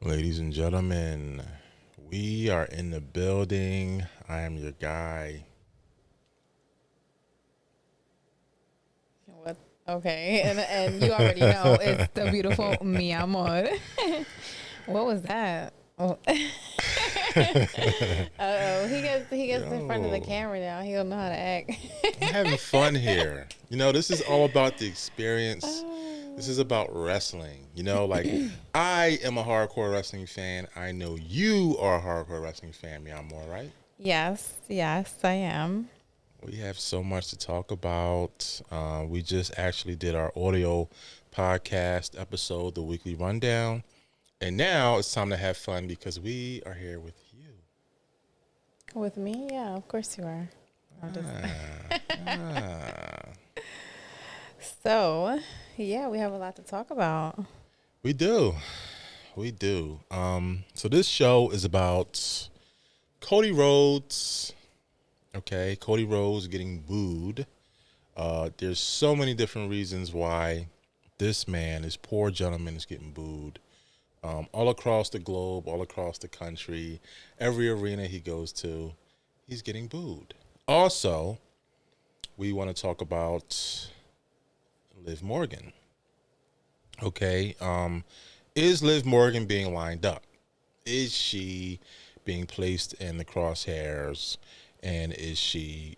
Ladies and gentlemen, we are in the building. I am your guy. What? Okay, and you already know it's the beautiful mi amor. What was that? Oh. Uh-oh, he gets in front of the Yo, camera now. He don't know how to act. I'm having fun here. This is all about the experience. This is Oh. about wrestling. I am a hardcore wrestling fan. I know you are a hardcore wrestling fan, me, I'm all right. Yes, I am. We have so much to talk about. We just actually did our audio podcast episode, the weekly rundown. And now it's time to have fun because we are here with you. With me? Yeah, of course you are. I'm just... Ah. So, yeah, we have a lot to talk about. We do. We do. So this show is about Cody Rhodes. Okay, Cody Rhodes getting booed. There's so many different reasons why this poor gentleman, is getting booed. All across the globe, all across the country, every arena he goes to, he's getting booed. Also, we want to talk about Liv Morgan. Okay, is Liv Morgan being lined up? Is she being placed in the crosshairs? And is she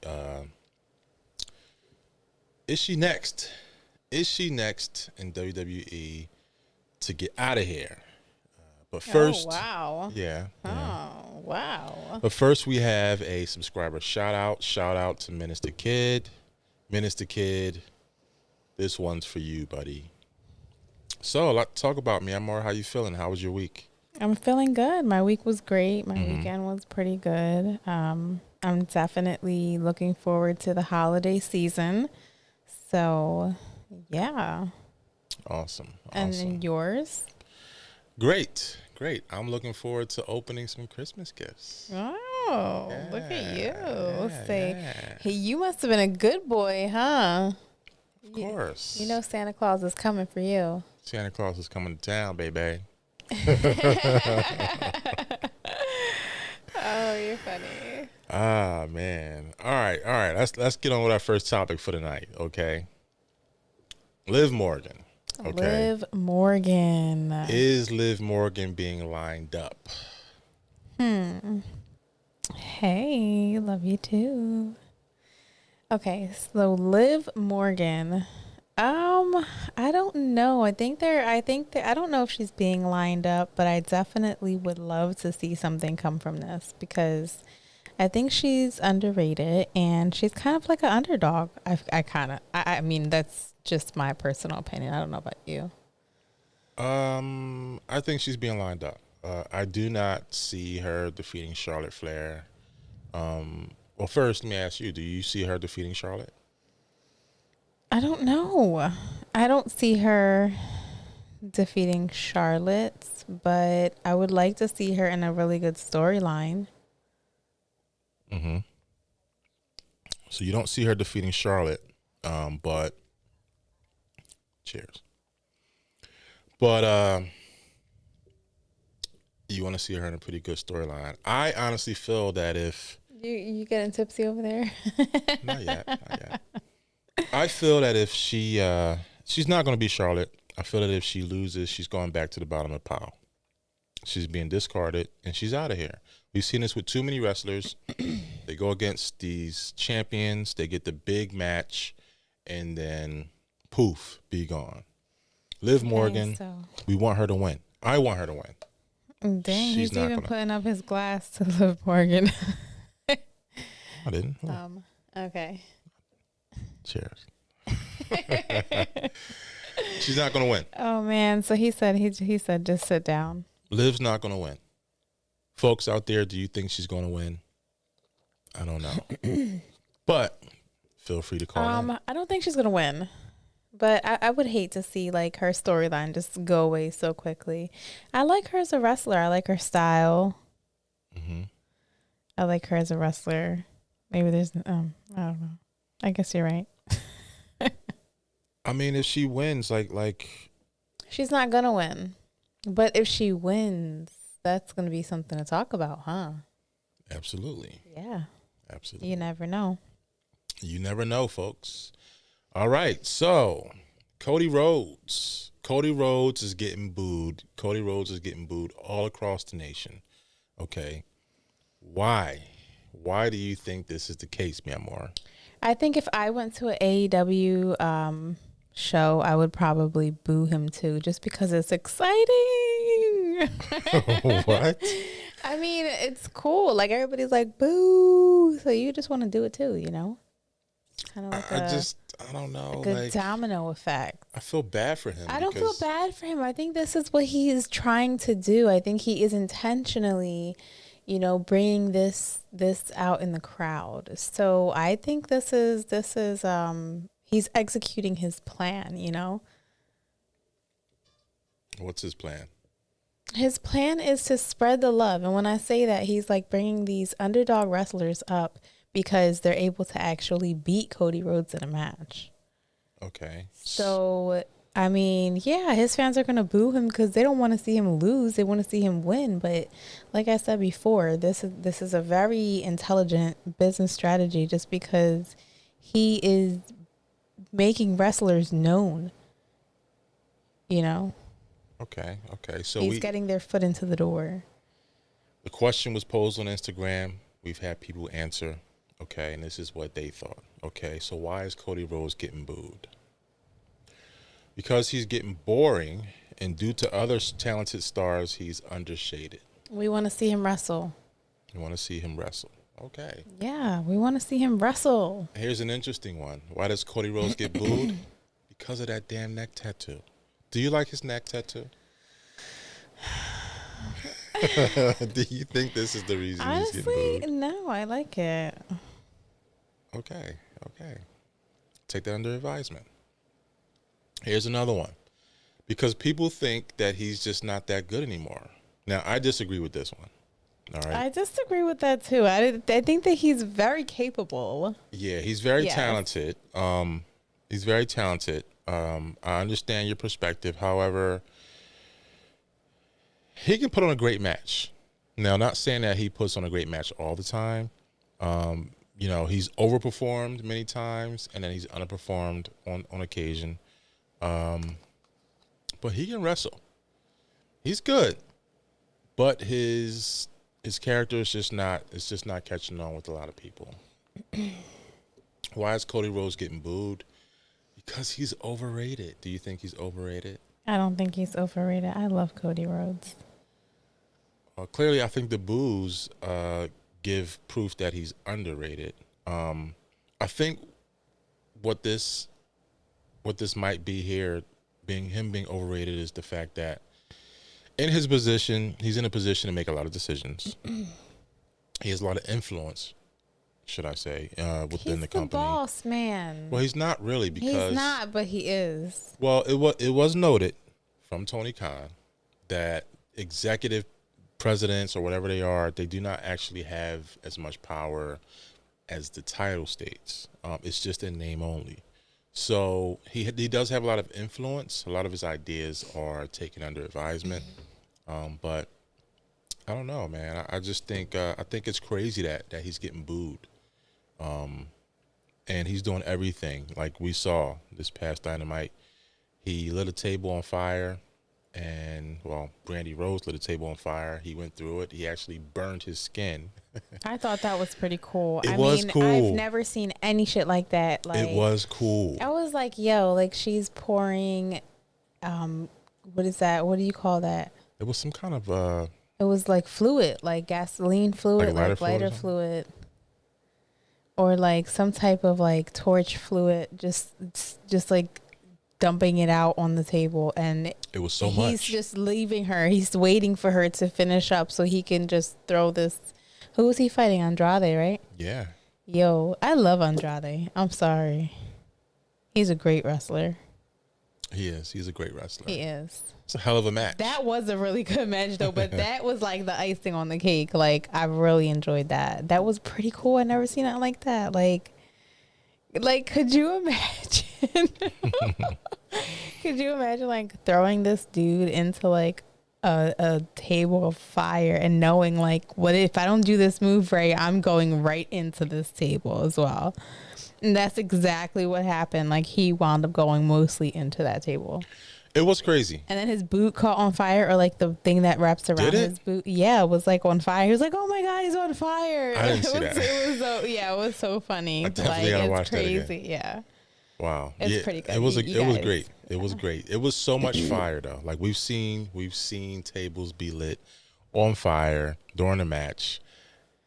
next? Is she next in WWE to get out of here? But first, Oh, wow. yeah. Oh, wow. But first, we have a subscriber shout out. Shout out to Minister Kid. Minister Kid, this one's for you, buddy. So, a lot to talk about, Myanmar. How you feeling? How was your week? I'm feeling good. My week was great. My Mhm. weekend was pretty good. I'm definitely looking forward to the holiday season. So, yeah. Awesome. And Awesome. then yours? Great. Great. I'm looking forward to opening some Christmas gifts. Oh, look at you. Yeah, Say, yeah. hey, you must have been a good boy, huh? Of course. You know Santa Claus is coming for you. Santa Claus is coming to town, baby. Oh, you're funny. Ah, man. All right. Let's get on with our first topic for tonight, okay? Liv Morgan. Okay. Liv Morgan. Is Liv Morgan being lined up? Hey, love you too. Okay, so Liv Morgan. I don't know. I don't know if she's being lined up, but I definitely would love to see something come from this because I think she's underrated and she's kind of like an underdog. I mean, that's just my personal opinion. I don't know about you. I think she's being lined up. I do not see her defeating Charlotte Flair. Well, first, let me ask you: do you see her defeating Charlotte? I don't know. I don't see her defeating Charlotte, but I would like to see her in a really good storyline. Mm-hmm. So you don't see her defeating Charlotte, but cheers. But you want to see her in a pretty good storyline. I honestly feel that if You getting tipsy over there? not yet. I feel that if she's not going to be Charlotte. I feel that if she loses, she's going back to the bottom of the pile. She's being discarded, and she's out of here. We've seen this with too many wrestlers. They go against these champions, they get the big match, and then poof, be gone. Liv Morgan, So we want her to win. I want her to win. dang, She's he's not even gonna. putting up his glass to Liv Morgan. I didn't. Okay. Cheers. She's not going to win. Oh man, so he said just sit down. Liv's not going to win. Folks out there, do you think she's going to win? I don't know. But feel free to call in. I don't think she's gonna win. But I would hate to see like her storyline just go away so quickly. I like her as a wrestler. I like her style. Mm-hmm. I like her as a wrestler. Maybe there's I don't know. I guess you're right. I mean, if she wins, like She's not gonna win. But if she wins, that's going to be something to talk about, huh? Absolutely. Yeah. Absolutely. You never know. You never know, folks. All right. So, Cody Rhodes. Cody Rhodes is getting booed. Cody Rhodes is getting booed all across the nation. Okay. Why? Why do you think this is the case, Myanmar? I think if I went to an AEW show, I would probably boo him too, just because it's exciting. What? I mean, it's cool. Like everybody's like boo, so you just want to do it too, you know? Kind of like I don't know. like a domino effect. I feel bad for him. I don't feel bad for him. I think this is what he is trying to do. I think he is intentionally, bringing this out in the crowd. So I think this is he's executing his plan, What's his plan? His plan is to spread the love. And when I say that, he's like bringing these underdog wrestlers up because they're able to actually beat Cody Rhodes in a match. Okay. So, I mean, yeah, his fans are going to boo him because they don't want to see him lose. They want to see him win. But like I said before, this is a very intelligent business strategy just because he is making wrestlers known, Okay. So he's getting their foot into the door. The question was posed on Instagram. We've had people answer. Okay, and this is what they thought. Okay, so why is Cody Rhodes getting booed? Because he's getting boring, and due to other talented stars, he's undershaded. We want to see him wrestle. You want to see him wrestle. Okay. Yeah, we want to see him wrestle. Here's an interesting one. Why does Cody Rhodes get booed? Because of that damn neck tattoo. Do you like his neck tattoo? Do you think this is the reason he's getting booed? No, I like it. Okay. Take that under advisement. Here's another one. Because people think that he's just not that good anymore. Now, I disagree with this one. All right. I disagree with that too. I think that he's very capable. Yeah, he's very talented. He's very talented. I understand your perspective. However, he can put on a great match. Now, not saying that he puts on a great match all the time. He's overperformed many times, and then he's underperformed on occasion. But he can wrestle. He's good, but his character is just not catching on with a lot of people. Why is Cody Rhodes getting booed? Because he's overrated. Do you think he's overrated? I don't think he's overrated. I love Cody Rhodes. Clearly, I think the boos give proof that he's underrated. I think what this might be here, being overrated, is the fact that in his position, he's in a position to make a lot of decisions. He has a lot of influence, should I say, within the company. He's the boss man. Well, he's not really, because he's not, but he is. Well, it was noted from Tony Khan that executive presidents or whatever they are, they do not actually have as much power as the title states. It's just in name only. So he does have a lot of influence. A lot of his ideas are taken under advisement. But I don't know, man. I just think I think it's crazy that he's getting booed. And he's doing everything. Like we saw this past Dynamite, he lit a table on fire. And, Brandy Rose lit a table on fire. He went through it. He actually burned his skin. I thought that was pretty cool. It was cool. I've never seen any shit like that. It was cool. I was like, she's pouring, what is that? What do you call that? It was some kind of... it was like fluid, like gasoline fluid, like lighter fluid. Or like some type of like torch fluid, just like dumping it out on the table, and it was so much. He's just leaving her. He's waiting for her to finish up so he can just throw this. Who was he fighting? Andrade, right? Yeah. Yo, I love Andrade. I'm sorry. He's a great wrestler. He is. He's a great wrestler. He is. It's a hell of a match. That was a really good match, though, but that was like the icing on the cake. Like, I really enjoyed that. That was pretty cool. I never seen it like that. Like, could you imagine? Could you imagine like throwing this dude into like a table of fire and knowing like, what if I don't do this move right, I'm going right into this table as well. And that's exactly what happened. Like, he wound up going mostly into that table. It was crazy. And then his boot caught on fire, or like the thing that wraps around his boot. Yeah, it was like on fire. He was like, "Oh my God, he's on fire." I didn't see that. It was so funny. I definitely gotta watch crazy. that again. Yeah. Wow. It's pretty good. It was great. It Yeah. was great. It was so much fire though. Like we've seen tables be lit on fire during the match,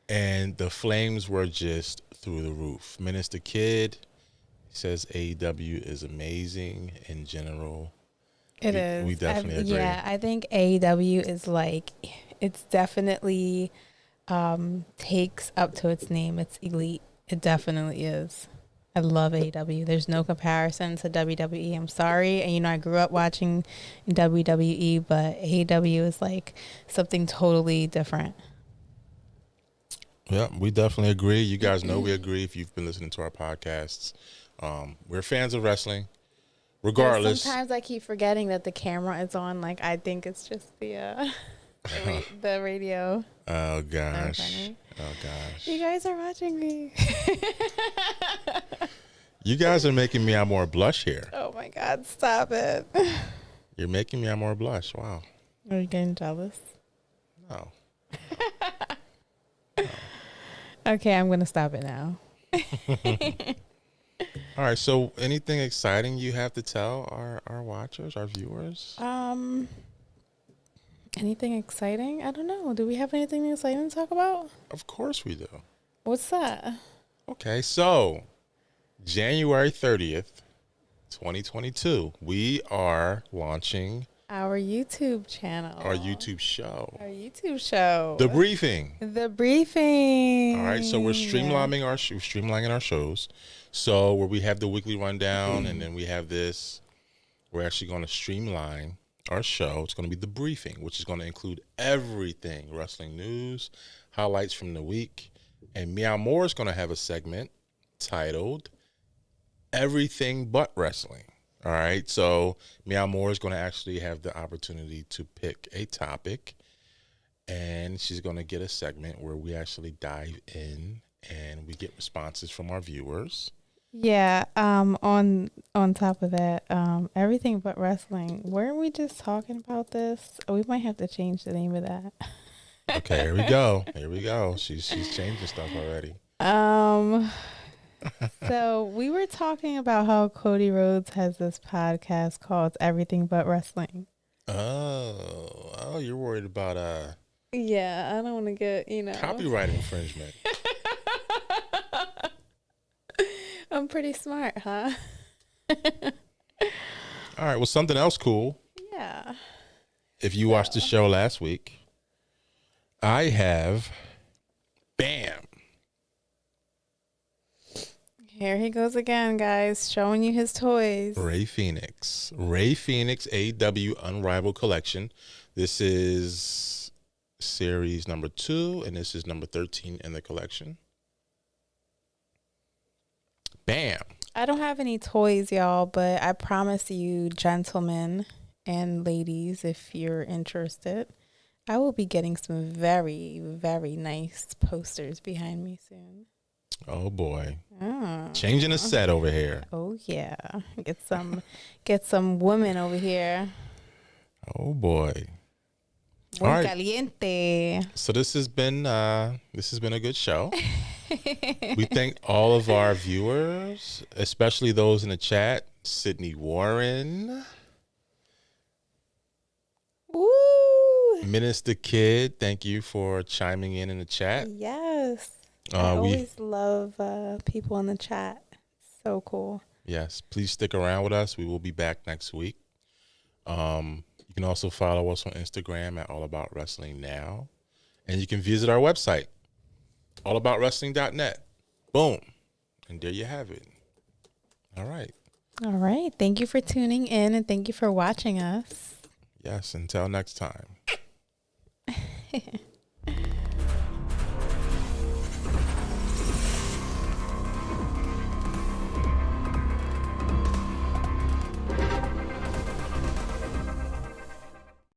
and the flames were just through the roof. Minister Kid says AEW is amazing in general. It is. We definitely agree. Yeah, I think AEW is like, it's definitely takes up to its name. It's elite. It definitely is. I love AEW. There's no comparison to WWE. I'm sorry. And, I grew up watching WWE, but AEW is like something totally different. Yeah, we definitely agree. You guys know we agree if you've been listening to our podcasts. We're fans of wrestling. Regardless. Sometimes I keep forgetting that the camera is on. Like, I think it's just the radio. Oh, gosh. Oh, gosh. You guys are watching me. You guys are making me more blush here. Oh, my God. Stop it. You're making me more blush. Wow. Are you getting jealous? No. Okay, I'm going to stop it now. All right. So anything exciting you have to tell our watchers, our viewers? Anything exciting? I don't know. Do we have anything exciting to talk about? Of course we do. What's that? Okay. So January 30th, 2022, we are launching our YouTube channel. Our YouTube show. The Briefing. The Briefing. All right. So we're streamlining our shows. So where we have the weekly rundown and then we have this, we're actually going to streamline our show. It's going to be The Briefing, which is going to include everything, wrestling news, highlights from the week. And Meow Moore is going to have a segment titled Everything But Wrestling. All right. So Meow Moore is going to actually have the opportunity to pick a topic, and she's going to get a segment where we actually dive in and we get responses from our viewers. Yeah. On top of that, Everything But Wrestling. Weren't we just talking about this? We might have to change the name of that. Okay, here we go. Here we go. She's changing stuff already. So we were talking about how Cody Rhodes has this podcast called Everything But Wrestling. Oh, you're worried about Yeah, I don't want to get, copyright infringement. I'm pretty smart, huh? All right, well, something else cool. Yeah. If you watched the show last week, I have Bam. Here he goes again, guys, showing you his toys. Ray Phoenix AEW Unrivaled Collection. This is series number 2, and this is number 13 in the collection. Bam. I don't have any toys, y'all, but I promise you, gentlemen and ladies, if you're interested, I will be getting some very, very nice posters behind me soon. Oh boy. Changing a set over here. Oh yeah. Get some women over here. Oh boy. Muy caliente. So this has been a good show. We thank all of our viewers, especially those in the chat. Sydney Warren. Woo! Minister Kid, thank you for chiming in the chat. Yes. I always love people in the chat. So cool. Yes, please stick around with us. We will be back next week. You can also follow us on Instagram at All About Wrestling Now. And you can visit our website, allaboutwrestling.net. Boom. And there you have it. All right. All right. Thank you for tuning in and thank you for watching us. Yes, until next time.